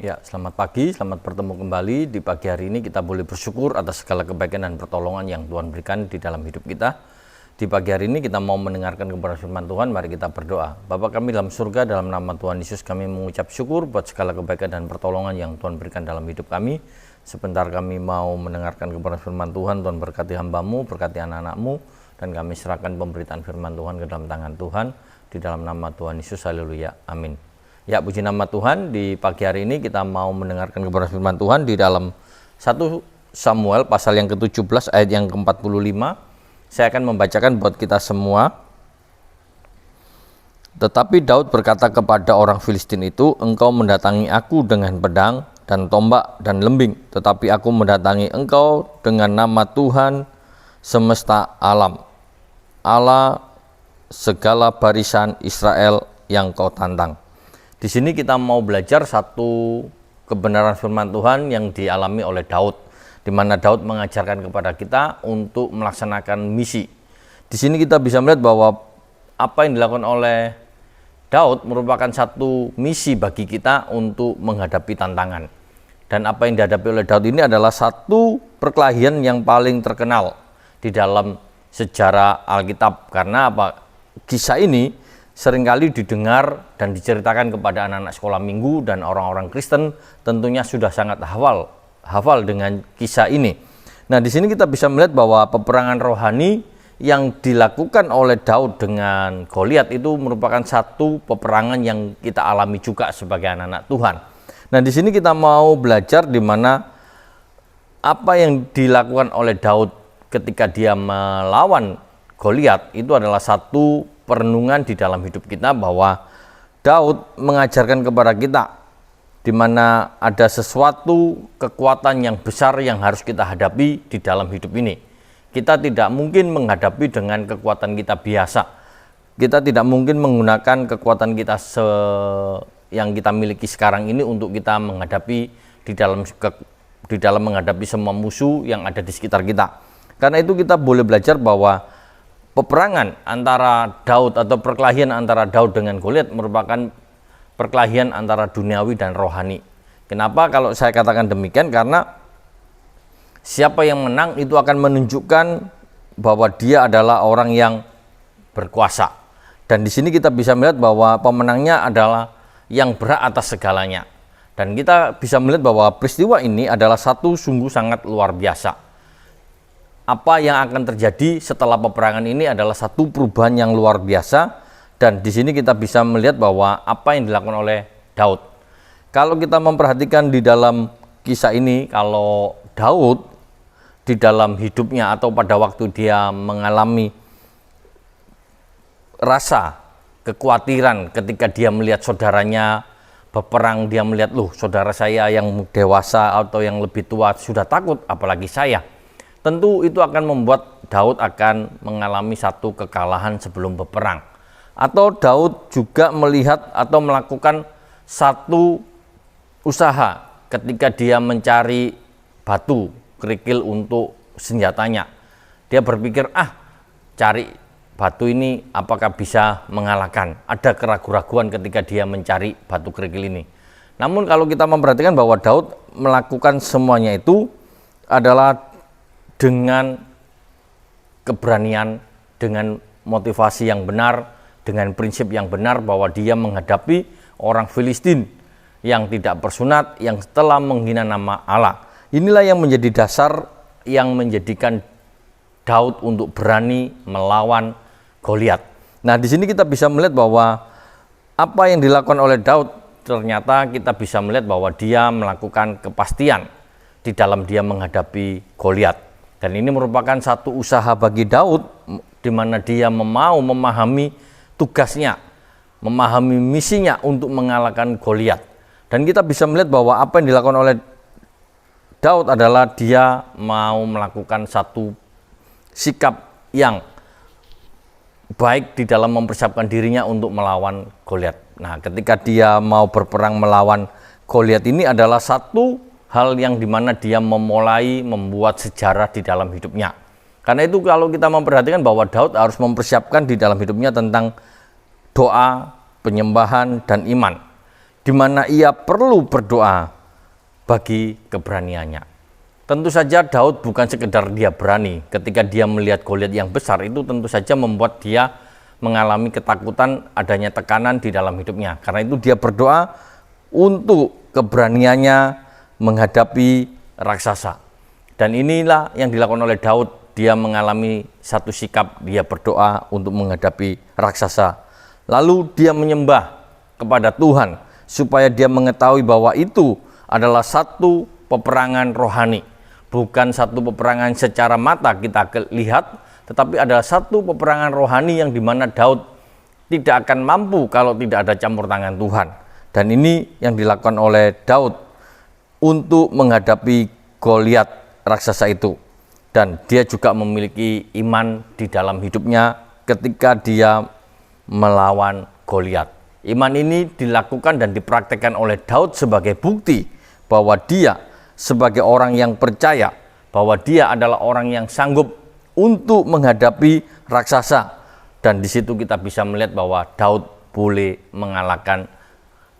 Ya, selamat pagi, selamat bertemu kembali. Di pagi hari ini kita boleh bersyukur atas segala kebaikan dan pertolongan yang Tuhan berikan di dalam hidup kita. Di pagi hari ini kita mau mendengarkan kebenaran firman Tuhan, mari kita berdoa. Bapa kami dalam surga, dalam nama Tuhan Yesus kami mengucap syukur buat segala kebaikan dan pertolongan yang Tuhan berikan dalam hidup kami. Sebentar kami mau mendengarkan kebenaran firman Tuhan, Tuhan berkati hamba-Mu, berkati anak-anak-Mu, dan kami serahkan pemberitaan firman Tuhan ke dalam tangan Tuhan. Di dalam nama Tuhan Yesus, haleluya, amin. Ya, puji nama Tuhan, di pagi hari ini kita mau mendengarkan kebenaran firman Tuhan di dalam 1 Samuel pasal yang ke-17 ayat yang ke-45. Saya akan membacakan buat kita semua. Tetapi Daud berkata kepada orang Filistin itu, "Engkau mendatangi aku dengan pedang dan tombak dan lembing, tetapi aku mendatangi engkau dengan nama Tuhan semesta alam, Allah segala barisan Israel yang kau tantang." Di sini kita mau belajar satu kebenaran firman Tuhan yang dialami oleh Daud, di mana Daud mengajarkan kepada kita untuk melaksanakan misi. Di sini kita bisa melihat bahwa apa yang dilakukan oleh Daud merupakan satu misi bagi kita untuk menghadapi tantangan. Dan apa yang dihadapi oleh Daud ini adalah satu perkelahian yang paling terkenal di dalam sejarah Alkitab. Karena apa? Kisah ini seringkali didengar dan diceritakan kepada anak-anak sekolah minggu dan orang-orang Kristen, tentunya sudah sangat hafal dengan kisah ini. Nah, di sini kita bisa melihat bahwa peperangan rohani yang dilakukan oleh Daud dengan Goliat itu merupakan satu peperangan yang kita alami juga sebagai anak-anak Tuhan. Nah, di sini kita mau belajar di mana apa yang dilakukan oleh Daud ketika dia melawan Goliat itu adalah satu perenungan di dalam hidup kita, bahwa Daud mengajarkan kepada kita di mana ada sesuatu kekuatan yang besar yang harus kita hadapi di dalam hidup ini. Kita tidak mungkin menghadapi dengan kekuatan kita biasa. Kita tidak mungkin menggunakan kekuatan kita yang kita miliki sekarang ini untuk kita menghadapi di dalam menghadapi semua musuh yang ada di sekitar kita. Karena itu kita boleh belajar bahwa peperangan antara Daud atau perkelahian antara Daud dengan Goliat merupakan perkelahian antara duniawi dan rohani. Kenapa kalau saya katakan demikian? Karena siapa yang menang itu akan menunjukkan bahwa dia adalah orang yang berkuasa. Dan di sini kita bisa melihat bahwa pemenangnya adalah yang berhak atas segalanya. Dan kita bisa melihat bahwa peristiwa ini adalah satu sungguh sangat luar biasa. Apa yang akan terjadi setelah peperangan ini adalah satu perubahan yang luar biasa, dan di sini kita bisa melihat bahwa apa yang dilakukan oleh Daud. Kalau kita memperhatikan di dalam kisah ini, kalau Daud di dalam hidupnya atau pada waktu dia mengalami rasa kekhawatiran ketika dia melihat saudaranya berperang, dia melihat, loh, saudara saya yang dewasa atau yang lebih tua sudah takut, apalagi saya. Tentu itu akan membuat Daud akan mengalami satu kekalahan sebelum berperang. Atau Daud juga melihat atau melakukan satu usaha ketika dia mencari batu kerikil untuk senjatanya. Dia berpikir, cari batu ini apakah bisa mengalahkan. Ada keraguan-raguan ketika dia mencari batu kerikil ini. Namun kalau kita memperhatikan bahwa Daud melakukan semuanya itu adalah dengan keberanian, dengan motivasi yang benar, dengan prinsip yang benar, bahwa dia menghadapi orang Filistin yang tidak bersunat, yang telah menghina nama Allah. Inilah yang menjadi dasar yang menjadikan Daud untuk berani melawan Goliat. Nah, di sini kita bisa melihat bahwa apa yang dilakukan oleh Daud, ternyata kita bisa melihat bahwa dia melakukan kepastian di dalam dia menghadapi Goliat. Dan ini merupakan satu usaha bagi Daud, di mana dia mau memahami tugasnya, memahami misinya untuk mengalahkan Goliat. Dan kita bisa melihat bahwa apa yang dilakukan oleh Daud adalah dia mau melakukan satu sikap yang baik di dalam mempersiapkan dirinya untuk melawan Goliat. Nah, ketika dia mau berperang melawan Goliat ini adalah satu hal yang dimana dia membuat sejarah di dalam hidupnya. Karena itu kalau kita memperhatikan bahwa Daud harus mempersiapkan di dalam hidupnya tentang doa, penyembahan, dan iman. di mana ia perlu berdoa bagi keberaniannya. Tentu saja Daud bukan sekedar dia berani, ketika dia melihat Goliat yang besar itu tentu saja membuat dia mengalami ketakutan, adanya tekanan di dalam hidupnya. Karena itu dia berdoa untuk keberaniannya menghadapi raksasa. Dan inilah yang dilakukan oleh Daud. Dia mengalami satu sikap, dia berdoa untuk menghadapi raksasa. Lalu dia menyembah kepada Tuhan supaya dia mengetahui bahwa itu adalah satu peperangan rohani. Bukan satu peperangan secara mata kita lihat, tetapi adalah satu peperangan rohani yang dimana Daud tidak akan mampu kalau tidak ada campur tangan Tuhan. Dan ini yang dilakukan oleh Daud untuk menghadapi Goliat raksasa itu. Dan dia juga memiliki iman di dalam hidupnya ketika dia melawan Goliat. Iman ini dilakukan dan dipraktekkan oleh Daud sebagai bukti bahwa dia sebagai orang yang percaya bahwa dia adalah orang yang sanggup untuk menghadapi raksasa. Dan di situ kita bisa melihat bahwa Daud boleh mengalahkan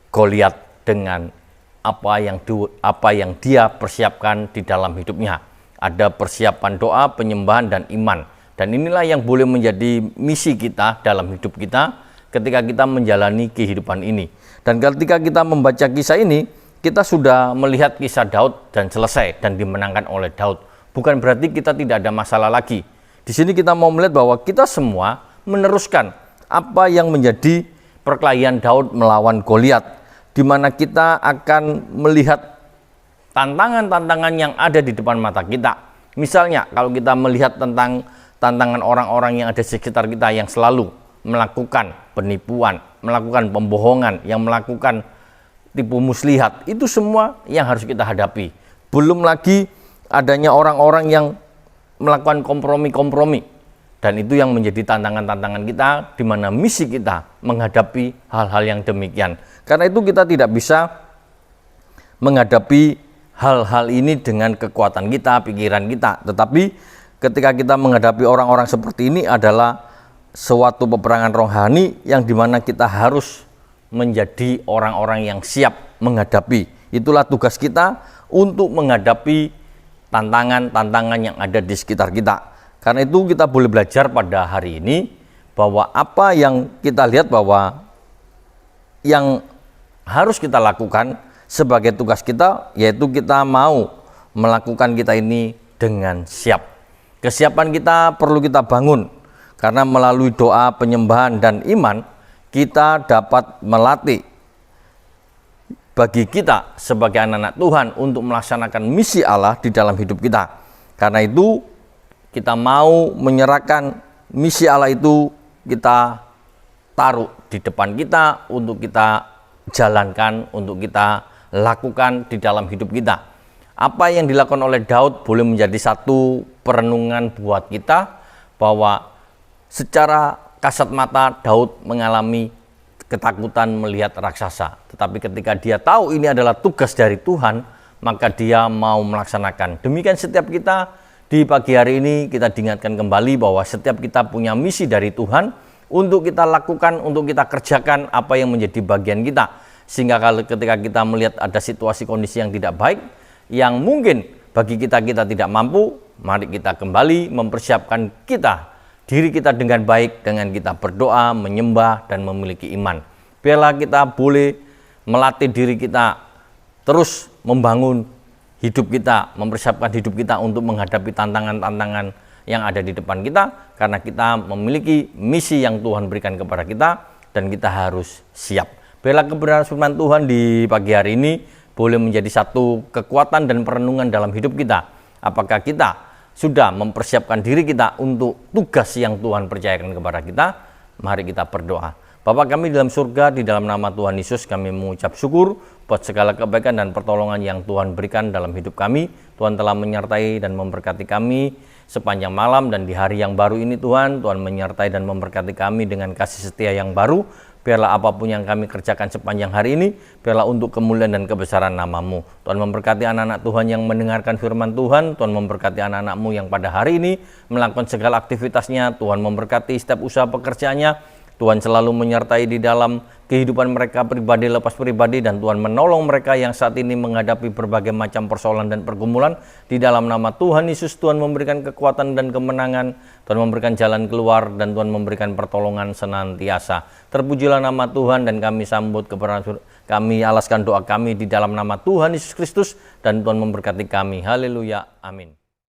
Goliat dengan apa yang dia persiapkan di dalam hidupnya. Ada persiapan doa, penyembahan, dan iman. Dan inilah yang boleh menjadi misi kita dalam hidup kita ketika kita menjalani kehidupan ini. Dan ketika kita membaca kisah ini, kita sudah melihat kisah Daud dan selesai dan dimenangkan oleh Daud. Bukan berarti kita tidak ada masalah lagi. Di sini kita mau melihat bahwa kita semua meneruskan apa yang menjadi perkelahian Daud melawan Goliat, di mana kita akan melihat tantangan-tantangan yang ada di depan mata kita. Misalnya kalau kita melihat tentang tantangan orang-orang yang ada di sekitar kita yang selalu melakukan penipuan, melakukan pembohongan, yang melakukan tipu muslihat, itu semua yang harus kita hadapi. Belum lagi adanya orang-orang yang melakukan kompromi-kompromi, dan itu yang menjadi tantangan-tantangan kita, di mana misi kita menghadapi hal-hal yang demikian. Karena itu kita tidak bisa menghadapi hal-hal ini dengan kekuatan kita, pikiran kita. Tetapi ketika kita menghadapi orang-orang seperti ini adalah suatu peperangan rohani yang dimana kita harus menjadi orang-orang yang siap menghadapi. Itulah tugas kita untuk menghadapi tantangan-tantangan yang ada di sekitar kita. Karena itu kita boleh belajar pada hari ini bahwa apa yang kita lihat bahwa yang harus kita lakukan sebagai tugas kita, yaitu kita mau melakukan kita ini dengan siap. Kesiapan kita perlu kita bangun, karena melalui doa, penyembahan, dan iman, kita dapat melatih bagi kita sebagai anak-anak Tuhan untuk melaksanakan misi Allah di dalam hidup kita. Karena itu kita mau menyerahkan misi Allah itu, kita taruh di depan kita untuk kita jalankan, untuk kita lakukan di dalam hidup kita. Apa yang dilakukan oleh Daud boleh menjadi satu perenungan buat kita, bahwa secara kasat mata Daud mengalami ketakutan melihat raksasa. Tetapi ketika dia tahu ini adalah tugas dari Tuhan, maka dia mau melaksanakan. Demikian setiap kita di pagi hari ini kita diingatkan kembali bahwa setiap kita punya misi dari Tuhan untuk kita lakukan, untuk kita kerjakan apa yang menjadi bagian kita. Sehingga kalau ketika kita melihat ada situasi kondisi yang tidak baik, yang mungkin bagi kita tidak mampu, mari kita kembali mempersiapkan diri kita dengan baik, dengan kita berdoa, menyembah, dan memiliki iman. Biarlah kita boleh melatih diri kita terus membangun hidup kita, mempersiapkan hidup kita untuk menghadapi tantangan-tantangan yang ada di depan kita, karena kita memiliki misi yang Tuhan berikan kepada kita, dan kita harus siap. Biarlah kebenaran firman Tuhan di pagi hari ini boleh menjadi satu kekuatan dan perenungan dalam hidup kita. Apakah kita sudah mempersiapkan diri kita untuk tugas yang Tuhan percayakan kepada kita? Mari kita berdoa. Bapa kami dalam surga, di dalam nama Tuhan Yesus kami mengucap syukur buat segala kebaikan dan pertolongan yang Tuhan berikan dalam hidup kami. Tuhan telah menyertai dan memberkati kami sepanjang malam, dan di hari yang baru ini Tuhan menyertai dan memberkati kami dengan kasih setia yang baru. Biarlah apapun yang kami kerjakan sepanjang hari ini, biarlah untuk kemuliaan dan kebesaran nama-Mu. Tuhan memberkati anak-anak Tuhan yang mendengarkan firman Tuhan. Tuhan memberkati anak-anak-Mu yang pada hari ini melakukan segala aktivitasnya. Tuhan memberkati setiap usaha pekerjaannya. Tuhan selalu menyertai di dalam kehidupan mereka pribadi lepas pribadi, dan Tuhan menolong mereka yang saat ini menghadapi berbagai macam persoalan dan pergumulan. Di dalam nama Tuhan Yesus, Tuhan memberikan kekuatan dan kemenangan, Tuhan memberikan jalan keluar, dan Tuhan memberikan pertolongan senantiasa. Terpujilah nama Tuhan, dan kami sambut kami alaskan doa kami di dalam nama Tuhan Yesus Kristus, dan Tuhan memberkati kami. Haleluya, amin.